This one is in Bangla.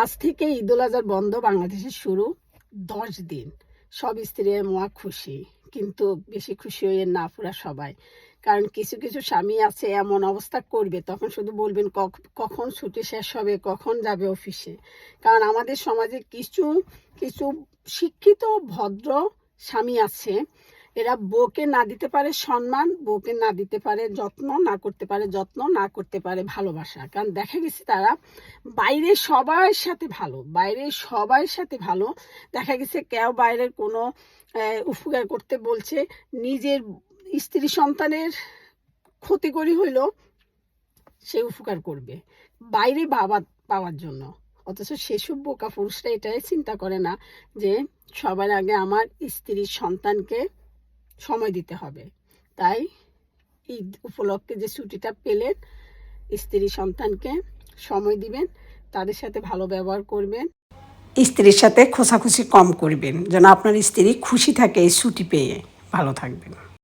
আজ থেকে ঈদুল আজহার বন্ধ বাংলাদেশে শুরু 10 দিন। সব স্ত্রী মহা খুশি, কিন্তু বেশি খুশি হয়ে না পুরা সবাই। কারণ কিছু কিছু স্বামী আছে এমন অবস্থা করবে, তখন শুধু বলবেন কখন ছুটি শেষ হবে, কখন যাবে অফিসে। কারণ আমাদের সমাজে কিছু কিছু শিক্ষিত ভদ্র স্বামী আছে, এরা বউকে না দিতে পারে সম্মান, বউকে না দিতে পারে যত্ন, না করতে পারে যত্ন, না করতে পারে ভালোবাসা। কারণ দেখা গেছে তারা বাইরে সবার সাথে ভালো, বাইরে সবার সাথে ভালো, দেখা গেছে কেউ বাইরের কোনো উপকার করতে বলছে, নিজের স্ত্রী সন্তানের ক্ষতি করি হইল সে উপকার করবে বাইরে পাওয়ার জন্য। অথচ সেসব বোকা পুরুষরা এটাই চিন্তা করে না যে সবার আগে আমার স্ত্রীর সন্তানকে সময় দিতে হবে। তাই ঈদ উপলক্ষে যে ছুটিটা পেলেন, স্ত্রী সন্তানকে সময় দিবেন, তাদের সাথে ভালো ব্যবহার করবেন, স্ত্রীর সাথে খোঁচাখুচি কম করবেন, যেন আপনার স্ত্রী খুশি থাকে এই ছুটি পেয়ে। ভালো থাকবেন।